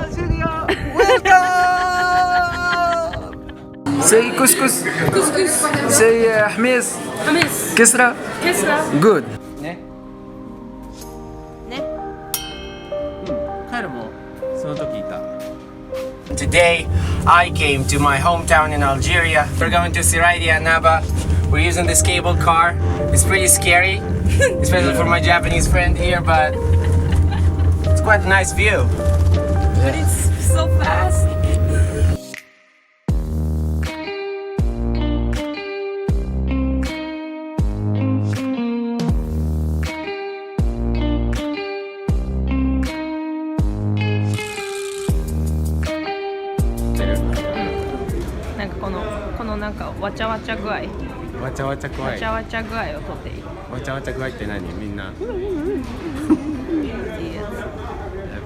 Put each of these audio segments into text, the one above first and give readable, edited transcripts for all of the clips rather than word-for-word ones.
Algeria, welcome. Say couscous. Couscous. Say حميص. حمص. كسرة. كسرة. Good. ね。ね。カエルもその時いた。 Today, I came to my hometown in Algeria. We're going to Siraidia and Naba. We're using this cable car. It's pretty scary, especially for my Japanese friend here, but it's quite a nice view. But it's so fast.なんかわちゃわちゃ具合、わちゃわちゃ具合。わちゃわちゃ具合をとっていい。わちゃわちゃ具合って何？みんな。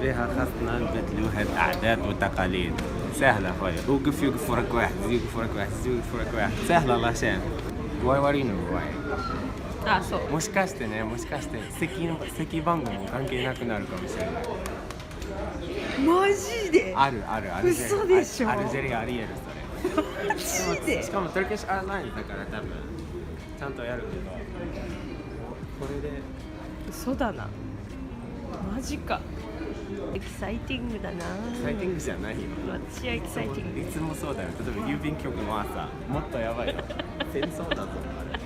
بها خاصنا نبدلوها الأعداد والتقاليد. سهلة خويا. وقف يوقف وراك واحد، يوقف وراك واحد، يوقف وراك واحد. سهلة الله شان. واي وارينو واي. あ、そう。もしかしてね、もしかして席番号も関係なくなるかもしれない。マジで？ある。嘘でしょ。アルジェリアありえるそれ。マジで？しかもトルキッシュアーラインだから多分ちゃんとやるけど、これで嘘だな。マジか。エキサイティングだな。エキサイティングじゃないよ。私はエキサイティング。いつもそうだよ。例えば郵便局も朝もっとやばいよ。戦争だぞあれ。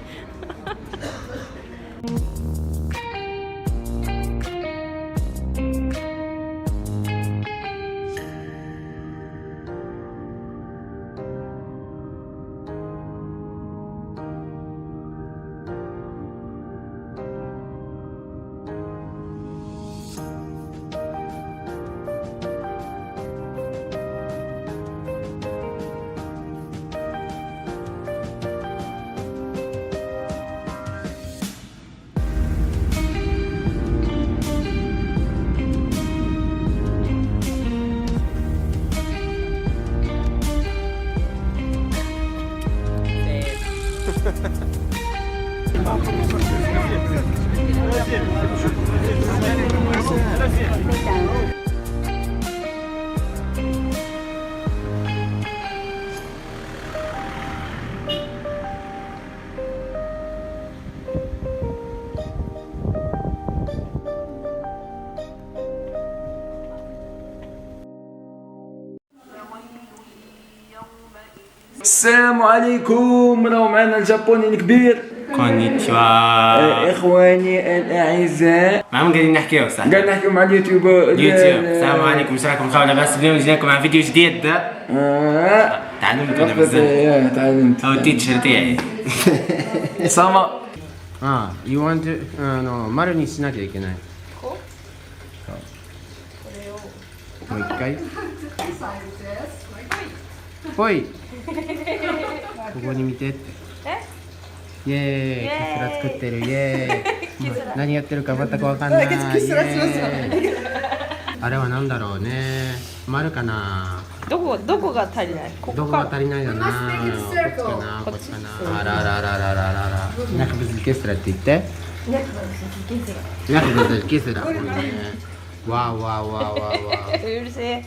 السلام عليكم. راهو معنا الجابوني الكبير. كونيتشوا. اخواني الاعزاء. معهم قاعدين نحكيو صح؟ قاعد نحكيو مع اليوتيوب. السلام عليكم، ايش رايكم خاونا؟ بس اليوم جيناكم مع فيديو جديد. تعلمت انا بزاف. تعلمت. هو التيتشر تاعي. سما. You want to 丸にしなきゃいけない。こもう一回。ほい。ここに見てって。イエーイ。キスラ作ってるイエーイ。何やってるか全くわかんない。あれはなんだろうね。丸かな。どこが足りない？ここどこが足りないかな。こっちかな。こっちかな。あららららららら。ナクブズキスラって言って。ナクブズキスラ。わーわーわーわーわー。うるせえ。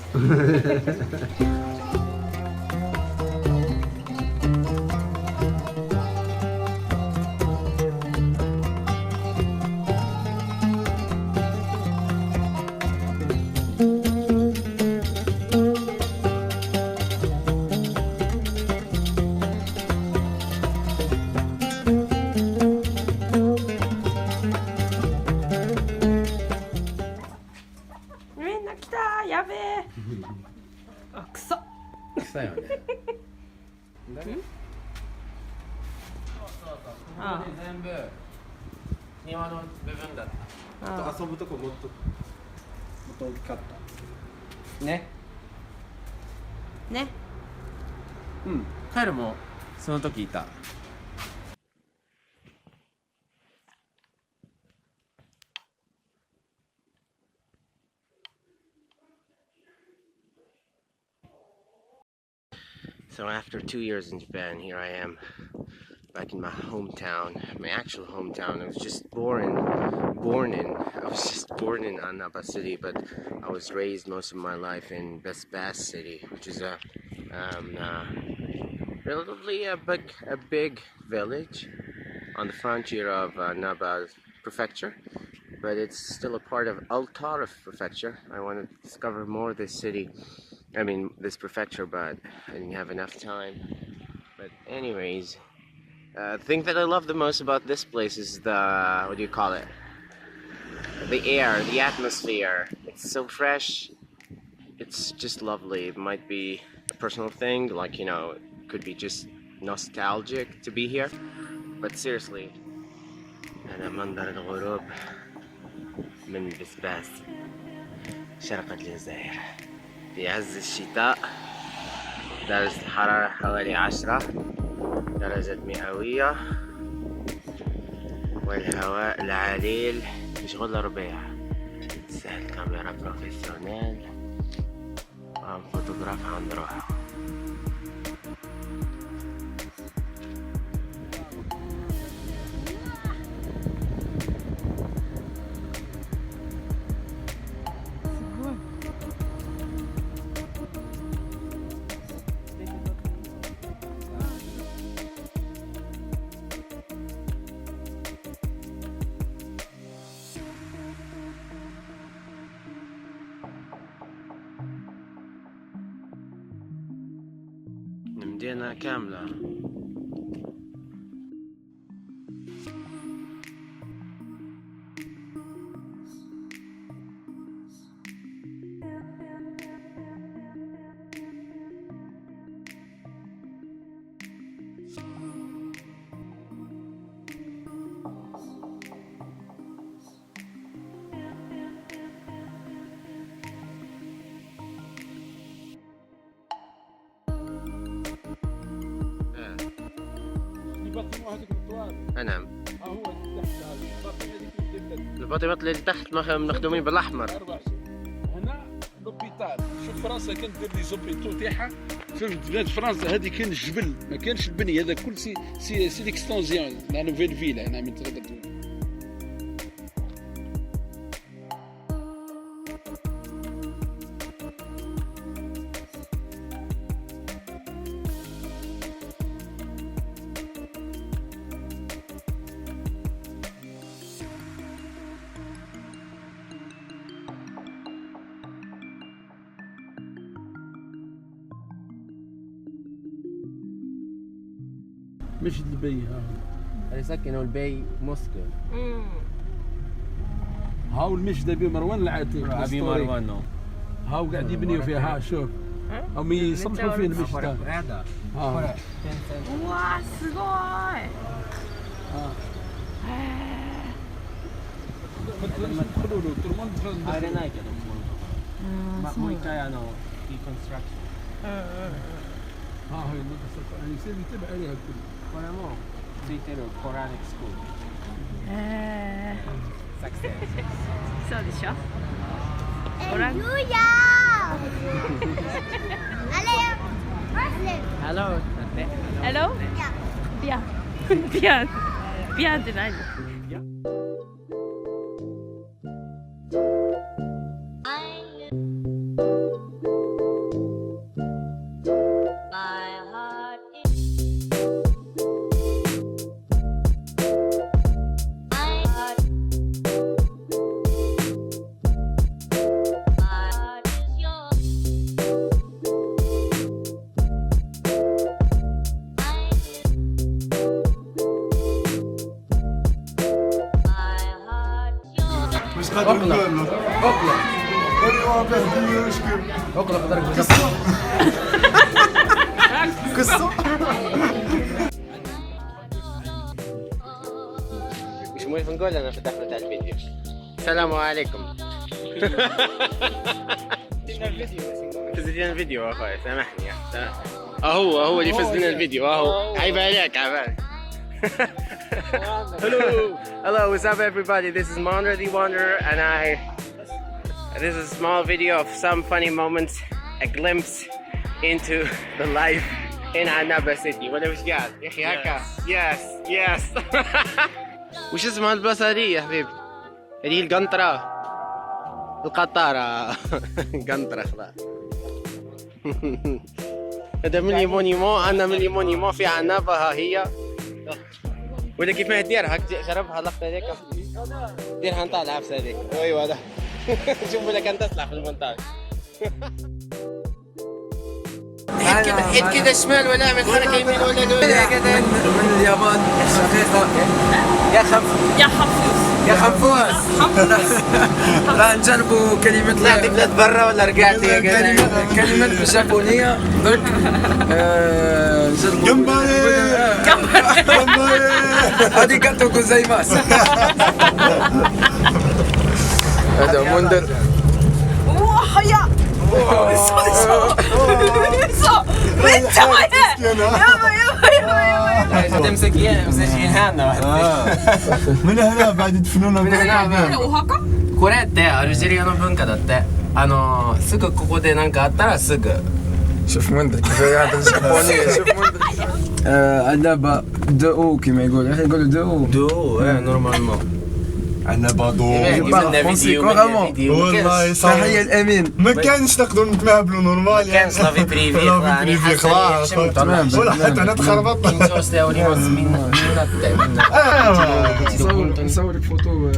やべえ。あ、臭っ。臭いよね。あ全部庭の部分だった。あ遊ぶとこもっと大きかった。ね。ね。うん。カエルもその時いた。So after 2 years in Japan, here I am back in my hometown, my actual hometown. It was just boring I was just born in Annaba City, but I was raised most of my life in Besbas City, which is a relatively a big village on the frontier of Annaba Prefecture, but it's still a part of Al Tarif Prefecture. I want to discover more of this city, this prefecture, but I didn't have enough time. But anyways, the thing that I love the most about this place is the, what do you call it? The air, the atmosphere. It's so fresh. It's just lovely. It might be a personal thing, like, you know, it could be just nostalgic to be here. But seriously, هذا منظر الغروب من بسباس شرق الجزائر في عز الشتاء. درجة الحرارة حوالي 10 درجة مئوية، والهواء العليل بشغل ربيع. تستاهل كاميرا بروفيسيونيل وعم فوتوغراف عند روحه. مدينة كاملة. نعم. الباطمات اللي تحت مخدومين بالاحمر. هنا لوبيتال. شوف فرنسا كانت دير لي زوبيتو تاعها في بلاد فرنسا، هذه كان الجبل ما كانش البني، هذا كل سي ليكستونزيون لا نوفيل فيل هنا من تقدر تقول. مسجد البي اللي سكنوا البي موسكو. هاو المسجد ابي مروان العتيق. ابي مروان هاو قاعد يبنيوا فيها. ها شوف هم يصلحوا فيه المسجد هذا. ها 와, すごい. تدخلوا له ترمون دخل. 아레나이 계속もう一回reconstruction. ها هاي المدرسة يعني يصير يتبع عليها الكل. これもついてるコラニックスクール。作戦。そうでしょ。コラン。Hello. Hello? Bien. Bien. Bienって何？اقلق اقلق اقلق درجة قصة مش موقف نقول انا فتحت الفيديو. السلام عليكم. فز لنا الفيديو يا اخوي، سامحني هو اللي فز لنا الفيديو. عيب عليك Hello, what's up everybody? This is Monra the Wanderer, and this is a small video of some funny moments, a glimpse into the life in Annaba City. ولا وش قال؟ يا اخي هكا. Yes. وش اسمها البصرية يا حبيبي؟ هذه القنطرة القطارة قنطرة خلاص. هذا من مونيمون، أنا من مونيمون في عنابة. ها هي ولا كيف ما دير هاك شربها لقطة هذيك ديرها نطلع العفسة هذيك. ايوا هذا شوف ولا كان تطلع في المونتاج. حيد كذا شمال ولا اعمل حركة يمين ولا من اليابان شقيقة يا حفوز راح نجربوا كلمة طلعتي بلاد برا ولا رجعتي يا كلمة بالجابونية درك نجربوا هادي كاتو كوزايماس. هذا منذر تمسكيها هنا من هنا بعد يدفنونا من هنا.これってアルジェリアの文化だって。すぐここでなんかあったらすぐ。 شوف منذر كيف هذا الجابونية. شوف منذر اللعبة دو كما يقول احنا نقولوا دو نورمالمون. عندنا بادو والله تحية الأمين. ما كانش نقدروا نتمهبلوا نورمال. ما كانش لافي بريفي خلاص ولا حتى انا تخربط. نصورك فوتو.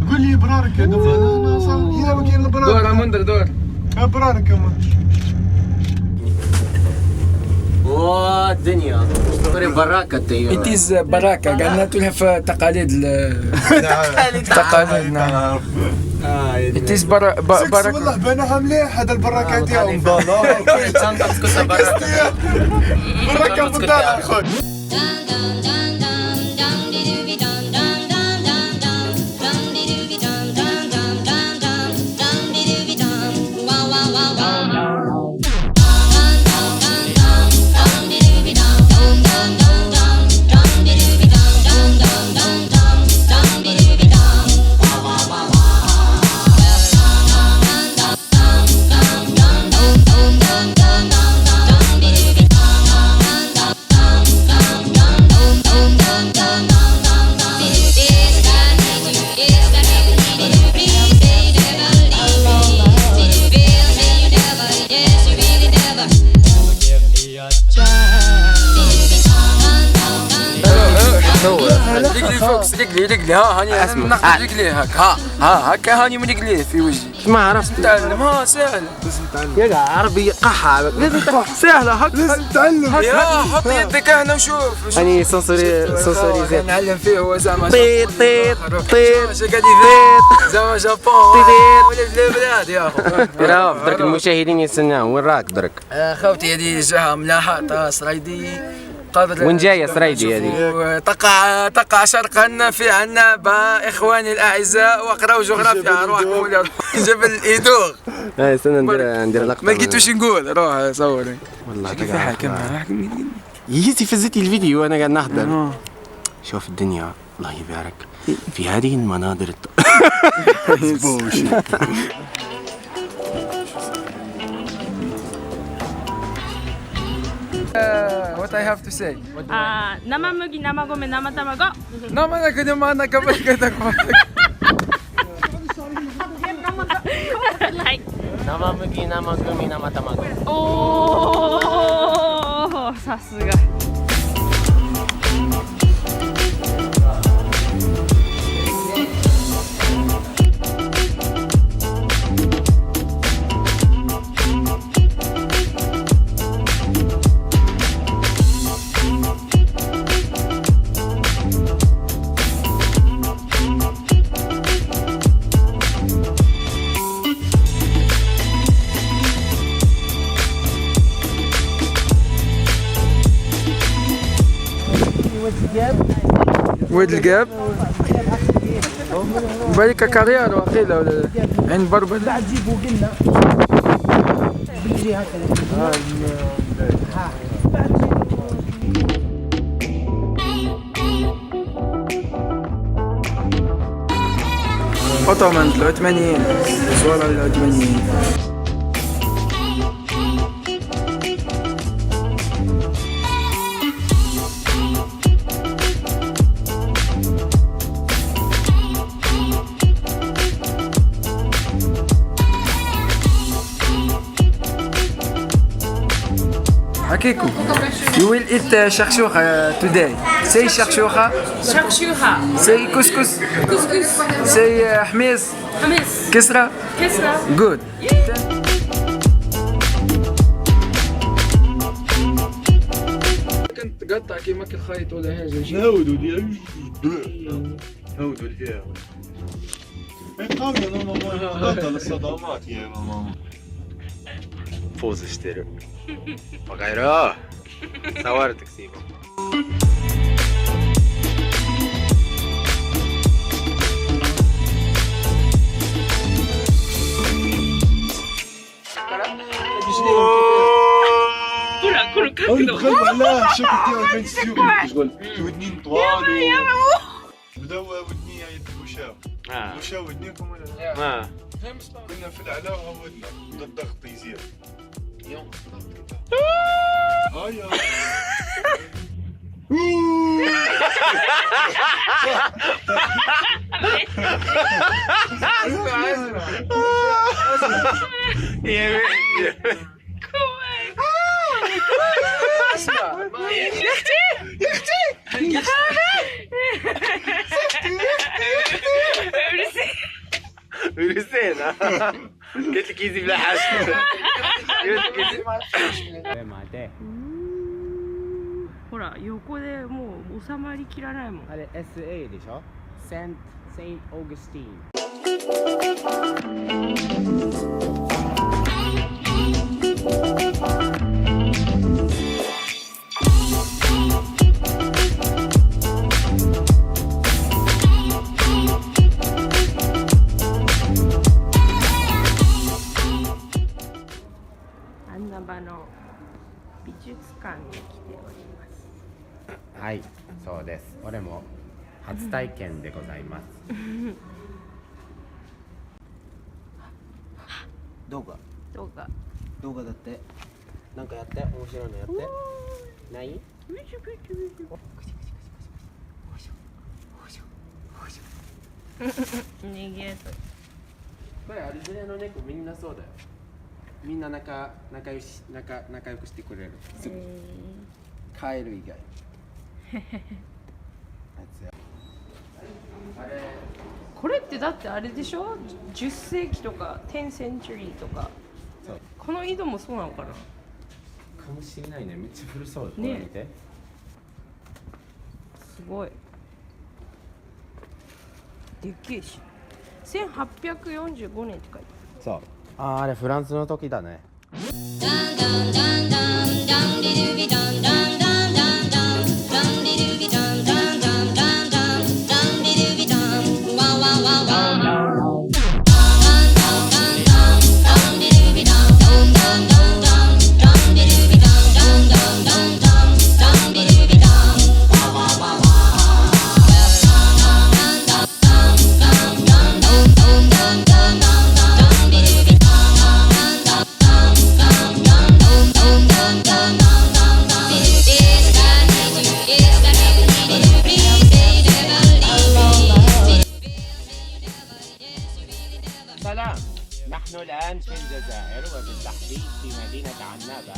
قول لي برارك يا دور. انا صار هنا ما كاين دور برارك. منذر دور برارك يا منذر. الدنيا براكة It is براكة قالنا تقولها في تقاليد تقاليد نعم. It is بركة. والله بناها مليح هذا البراكة ديالهم. بركة بالدار اخويا. رجلي ها هاني ناخذ رجلي هكا ها هكا هاني من رجلي في وجهي. ما عرفت تعلم ها سهل يا عربي قحة لازم سهلة هكا لازم تتعلم. يا حط يدك هنا وشوف. هاني سونسوري نعلم فيه هو زعما طيط طيط طيط زعما جابون ولا البلاد يا اخو. درك المشاهدين يستناو وين راك درك؟ خوتي هذه جهة ملاحة سرايدي وين جاية سرايدي هذه؟ تقع شرقا في عنابة. إخواني الأعزاء وقراو جغرافيا روحكم ولا جبل إيدوغ. استنى ندير لقطة. ما لقيتوش نقول روح صوري. والله كيف حاكم يجي فزتي الفيديو وأنا قاعد نحضر. شوف الدنيا الله يبارك في هذه المناظر What I have to say? 生麦、生米、生卵。生だけで真ん中ばっかりだこはい。生麦生グミ生卵。おお、さすが。وين الجاب؟ بالك كارير واخيلا ولا عين بربل. لا تجيبوا قلنا بالجهه اوتومان 83 صورة 80. Kiku. You will eat shakshuka today. Say shakshuka. شاكشوها Say couscous. كسكس Say حميص. حمص كسرة. كسرة Good. كنت تقطع كيما كالخيط ولا حاجة. هاودوا ديال هاودوا فيها قاوية ماما قاتل الصدمات يا ماما ポーズしてる。バカ野郎。触るときすいば。 هلا كل أول كاكدو دخلت على الشكل تاعو كان سيوف ودنين طوال بداو ودنيا يتبوشاو بوشاو ودنيكم ولا لا؟ كنا في العلا وهودنا بدا الضغط يزيد يوم هاياうるせえな。ケツキズビラハシ。ほら横でもう収まりきらないもんあれ SA でしょ？セントオーグスティーン。穴場の美術館に来ております。はい、そうです。俺も初体験でございます。動画動画だって。なんかやって、面白いのやって。ない？逃げとこれアルジェリアの猫みんなそうだよ。みんな仲良くしてくれる。すぐカエル以外。あれこれってだってあれでしょ10世紀とか10センチュリーとかそうこの井戸もそうなのかなかもしれないね。めっちゃ古そう。ねこれ見て。すごいでっけえし1845年って書いてそう。あれフランスの時だね。سلام، نحن الآن في الجزائر وبالتحديد في مدينة عنابة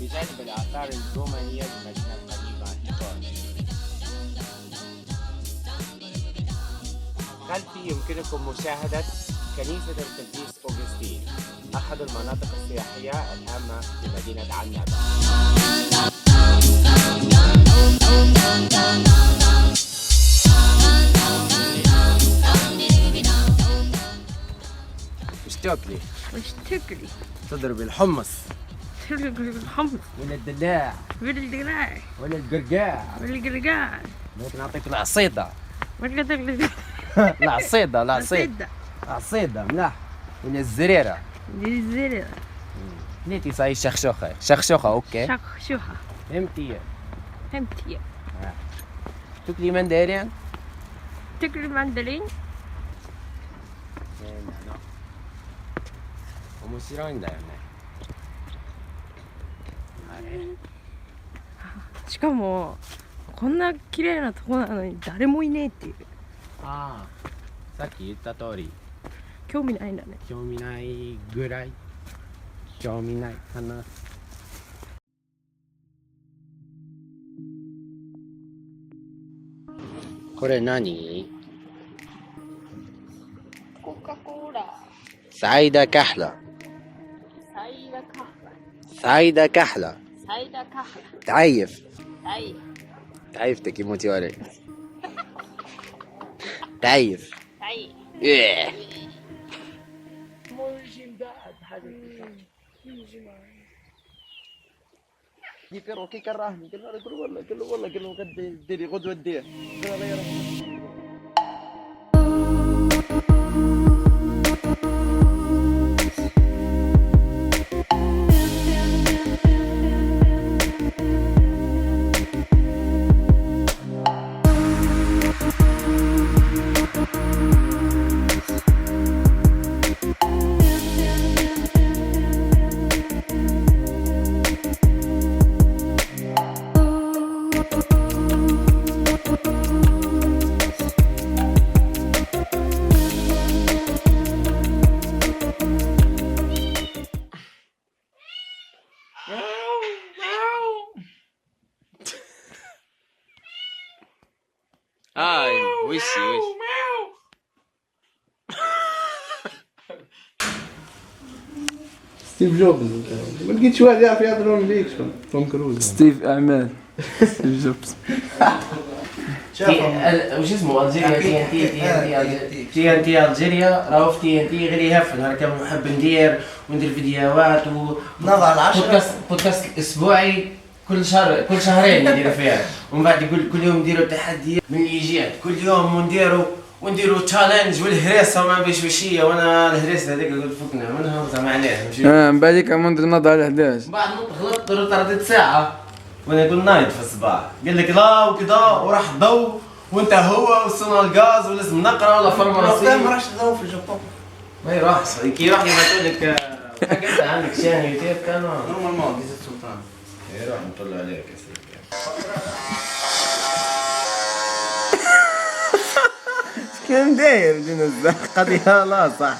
بجانب الآثار الرومانية بمدينة قديمة إيطاليا. خلفي يمكنكم مشاهدة كنيسة القديس أوغسطين، أحد المناطق السياحية الهامة في مدينة عنابة. ايش تاكلي؟ وش تاكلي؟ تضرب الحمص تاكل الحمص ولا الدلاع والدراع ولا القرقاع والقرقاع ممكن اعطيك العصيدة والقرقاع العصيدة العصيدة ملاح ولا الزريرة الزرع نيتي صاي شخشوخة اوكي شخشوها فهمتي فهمتي تاكلي مندرين تاكل ماندرين 面白いんだよね。しかもこんな綺麗なとこなのに誰もいねえっていうああ、さっき言った通り、興味ないんだね興味ないぐらい興味ないかな。これ何？ كوكا كولا. سعيدة كحلة. سعيدة كحلة. سعيدة كحلة. سعيدة كحلة. تعيف. تعيف. تعيف تكيموتي وري. تعيف. تعيف. ملجم بعد حاجة. كيف كي كرهني قال له غد ديري غدوة دير. وش ستيف جوبز. ما لقيتش واحد يعرف يهضر انجليزي شكون؟ توم كروز. ستيف اعمال. ستيف جوبز. وش اسمه الجيريا تي ان تي الجيريا راهو في تي ان تي غير يهفن هكا نحب ندير فيديوهات نضع العشرة بودكاست اسبوعي كل شهرين ندير فيها ومن بعد يقول كل يوم نديروا تحديات من الايجاد كل يوم ونديروا تشالنج والهريسه ما بشويه وانا الهريسه هذيك قلت فكنا منها وزعمناها من بعد كمان نضع على 11 بعد غلطت رديت ساعه وانا نقول نايض في الصباح قال لك لا وكذا وراح الضوء وانت هو وصلنا الغاز ولازم نقرا ولا فرماسي ما راحش الضوء في الجبون ما يروحش كي يروح يبعثوا لك حاجات عندك شان يوتيوب كانوا نورمالمون فيزا السلطان يروح نطلع عليك يا سيدي كان داير جينا الزق قضيه لا صح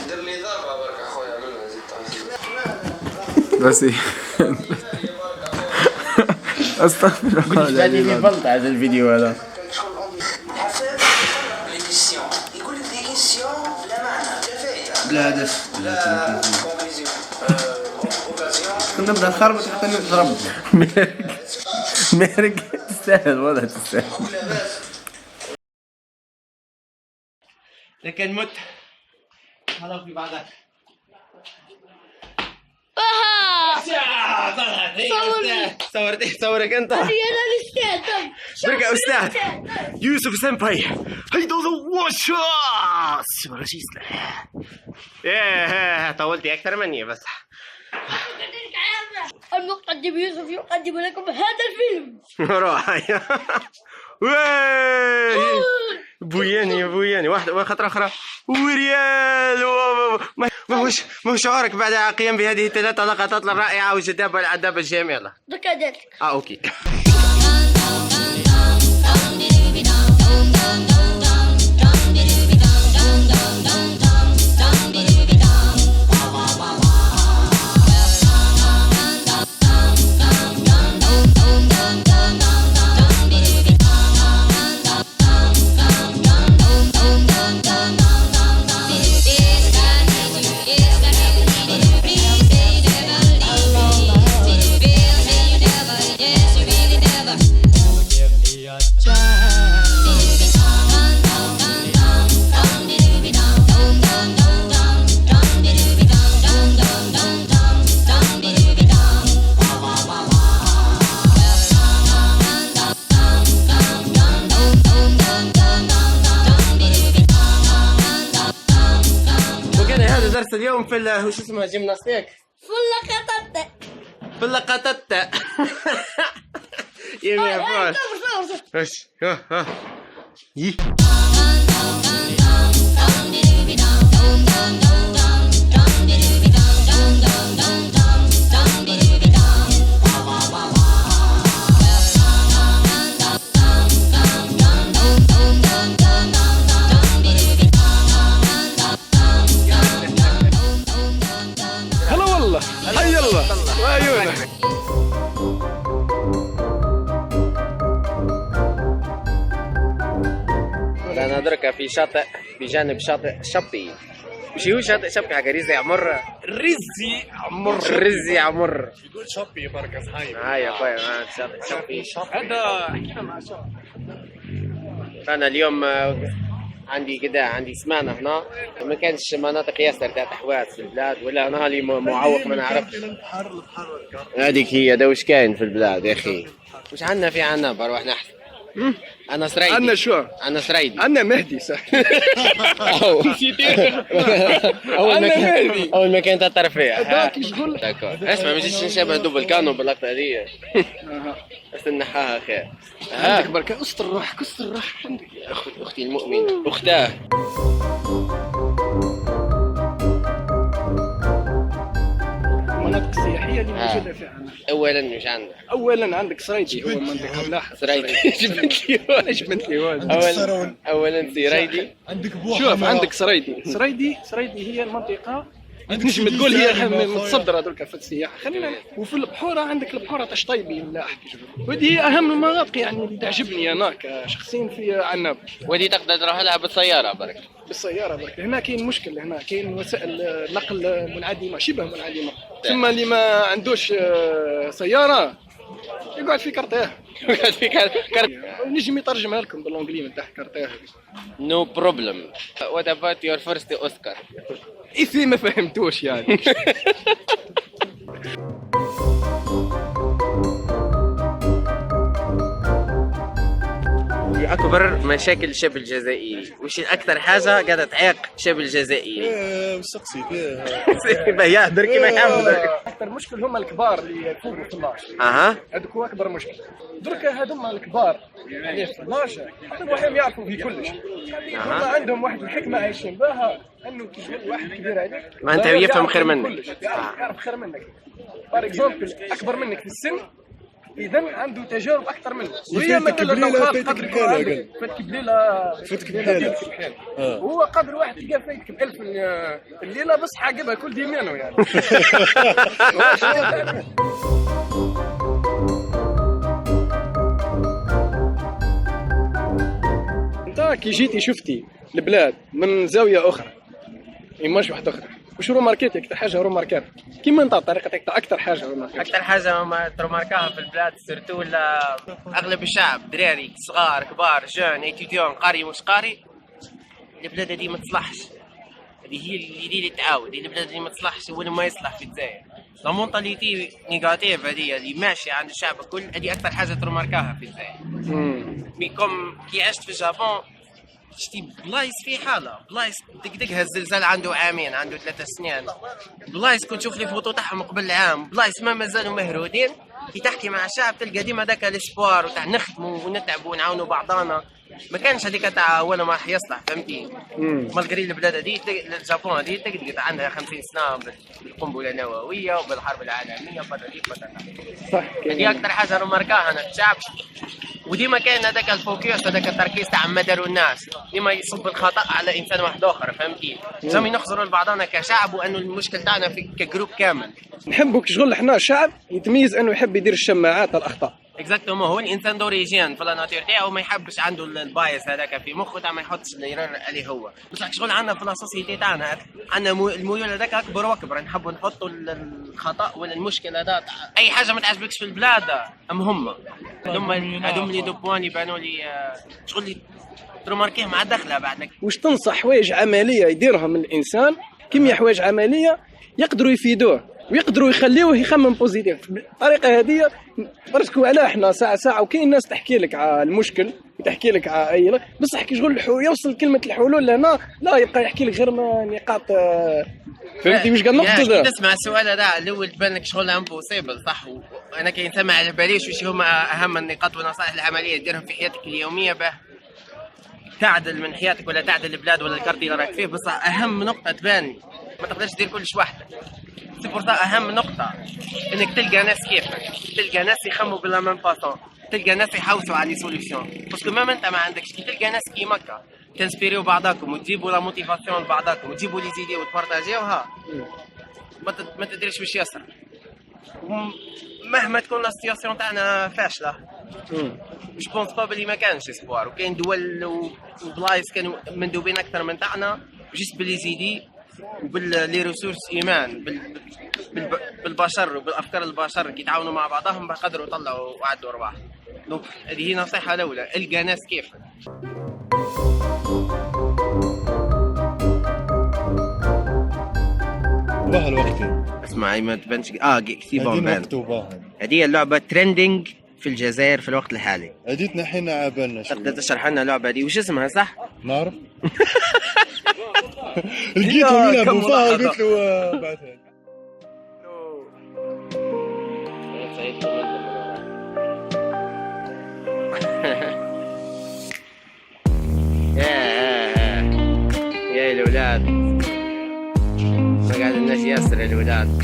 دير لي ضربه برك اخويا عملنا زيد بس استغفر الله قاعد يبلط هذا الفيديو هذا. يقول لك دي كيسيون بلا معنى بلا فائده بلا هدف. كنا نبدا نخربط حتى نضرب. ميرك تستاهل والله تستاهل. لكن مت هلا في بعدك صورك انت برك يا استاذ يوسف سامباي هيدا هو شاس ايه طولتي اكثر مني بس المقدم يوسف يقدم لكم هذا الفيلم. روح بوياني واحد خطره اخرى وريال ما هو شعورك بعد قيام بهذه الثلاث لقطات الرائعه والجذابه والعذاب الجميله كذلك اوكي درس اليوم في وش اسمها جيمناستيك في اللقطات يمين فوق ايش ها يي حي الله وعيونك. رانا دركا في شاطئ بجانب شاطئ شبي. مش هو شاطئ شبي حاجه ريزي عمر رزي عمر يقول شابي بركة صحيح. هاي يا خويا شاطئ شبي. هذا حكينا مع شاب. انا اليوم عندي كده عندي سمانه هنا ما كانش مناطق ياسر تاع حواس في البلاد ولا انا لي معوق ما نعرفش. البحر هذيك هي ده وش كاين في البلاد يا اخي. وش عندنا في عنابه روحنا احسن. انا سريدي. عندنا شو؟ انا سريدي. عندنا مهدي صح. اول مكان تاع الترفيه. هذاك شغل. اسمع ما نجيش نشبه دوبل كانو باللقطه هذه. بس نحاها خير. عندك بركة استر روحك استر روحك عندك. اختي المؤمنه اختاه. المناطق السياحية اللي موجودة في عنابة. اولا مش عندك. اولا عندك سريدي هو منطقة ملاحة. سريدي. جبت لي واد. اولا سريدي. عندك بوحة. شوف عندك سريدي هي المنطقة تنجم تقول هي متصدرة دركا في السياحة. خلينا وفي البحورة عندك البحورة تاع شطيبي ولا احكي ودي هي اهم المناطق يعني اللي تعجبني انا كشخصيا في عنابة. ودي تقدر تروح لها بالسياره برك. بالسيارة برك. هنا كاين مشكل هنا كاين وسائل نقل منعدمة شبه منعدمة. ثم اللي ما عندوش سيارة يقعد في كارتيه. يقعد في نجم يترجمها لكم بالانجلي من تحت كارتيه. نو بروبلم. وات اباوت يور فيرست اوسكار؟ إيثي ما فهمتوش يعني. أكبر مشاكل الشاب الجزائري وش أكثر حاجة قاعدة تعيق الشاب الجزائري؟ سقسي يهدر كيما يحب. أكثر مشكل هم الكبار اللي يفوقوا في اللاج. هذوك هو أكبر مشكل. دركا هذوما الكبار يعني في اللاج هذوك وحدهم يعرفوا في كلش. هم عندهم واحد الحكمة عايشين بها أنه كي يقول واحد كبير عليك ما أنت يفهم خير منك. يعرف خير منك. بار إكزومبل أكبر منك في السن إذا عنده تجارب أكثر منك. وهي مثلا لو قدر فتك بليلة وهو قدر واحد تلقاه فايتك ب1000 الليلة بس حاقبها كل ديمانه يعني. انت كي جيتي شفتي البلاد من زاوية أخرى ماش واحدة أخرى وش روماركيتي أكثر حاجة روماركات كيما أنت طريقتك أكثر حاجة روماركات؟ أكثر حاجة ما تروماركاها في البلاد سيرتو أغلب الشعب دراري صغار كبار جون إيتيديون قاري مش قاري. البلاد هذه ما تصلحش. هذه هي اللي تعاود. البلاد اللي ما تصلحش هو اللي ما يصلح في الجزائر. لا مونتاليتي نيجاتيف هذه اللي ماشية عند الشعب الكل هذه أكثر حاجة تروماركاها في الجزائر. ميكم كي عشت في اليابان شتي بلايص في حاله بلايص دقدقها الزلزال عنده عامين عنده 3 سنين. بلايص كنت تشوف لي فوتو تاعهم قبل العام. بلايص ما مازالوا مهرودين. كي تحكي مع الشعب تلقى ديما داك الاسبوار وتاع نخدموا ونتعبوا ونعاونوا بعضانا. ما كانش هذيك تاع ولا ما راح يصلح فهمتي. مالغري البلاد هذه الجابون هذه تقدر عندها 50 سنه بالقنبله النوويه وبالحرب العالميه صح. هذه اكثر حاجه روماركاها انا الشعب. وديما كاين هذاك الفوكيوس هذاك التركيز تاع ما داروا الناس ديما يصب الخطا على انسان واحد اخر فهمتي. لازم نخزروا لبعضنا كشعب وانه المشكل تاعنا في كجروب كامل. نحبوا شغل احنا شعب يتميز انه يحب يدير الشماعات الاخطاء. اكزاكتومون هو الانسان دوريجين في الناتور تاعو ما يحبش عنده البايس هذاك في مخه تاع ما يحطش اللي يرر عليه هو. بصح شغل عندنا في السوسيتي تاعنا عندنا الميول هذاك اكبر واكبر نحبوا نحطوا الخطا ولا المشكل هذا اي حاجه ما تعجبكش في البلاد هم هذوم لي دو بوان يبانوا لي شغل لي تروماركيه مع دخله بعدك. واش تنصح حوايج عمليه يديرهم الانسان كيما حوايج عمليه يقدروا يفيدوه ويقدروا يخليوه يخمم بوزيتيف الطريقه هذه برسكو على احنا ساعه وكاين ناس تحكي لك على المشكل وتحكي لك على اي بصح كي شغل يوصل كلمه الحلول لهنا لا يبقى يحكي لك غير نقاط فهمتي واش قال نقصد. كي تسمع السؤال هذا الاول تبان لك شغل امبوسيبل صح. وانا كي نسمع على باليش واش هما اهم النقاط والنصائح العمليه تديرهم في حياتك اليوميه به تعدل من حياتك ولا تعدل البلاد ولا الكارتي اللي راك فيه. بصح اهم نقطه تبان ما تقدرش تدير كلش وحدك. سيبورتا اهم نقطه انك تلقى ناس كيفك تلقى ناس يخموا بلا ميم فاسون تلقى ناس يحوسوا على لي سوليوشن. باسكو ما انت ما عندكش كي تلقى ناس كيماكا تنسبيريو بعضاكم وتجيبوا لا موتيفاسيون لبعضاكم وتجيبوا لي زيدي وتبارطاجيوها ما تدريش واش يصرى. مهما تكون لا سيتياسيون تاعنا فاشله مش بونس با بلي ما كانش اسبوار، وكاين دول وبلايص كانوا مندوبين اكثر من تاعنا جيست باليزيدي وباللي ريسورس ايمان بالبشر وبالافكار البشر كي يتعاونوا مع بعضهم قدروا يطلعوا وعدوا ارباح. دونك هذه هي نصيحه الاولى، القى ناس كيفك. باه الوقتي اسمعي ما تبانش كتيبه هذه بان. مكتوبة، هذه اللعبه ترندنج في الجزائر في الوقت الحالي. هذه تنحينا عبالنا. تقدر تشرح لنا اللعبه دي وش اسمها صح؟ نعرف. لقيتهم يلعبوا فيها وقلت له بعثها. يا الأولاد ما قاعد الناس ياسر الأولاد.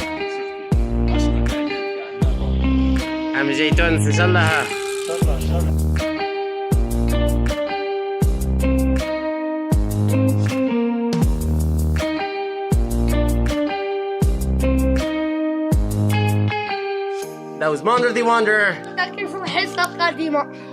عم جاي تونس إن شاء الله. ها That was Wander the Wanderer. أتذكر في الحصة القادمة.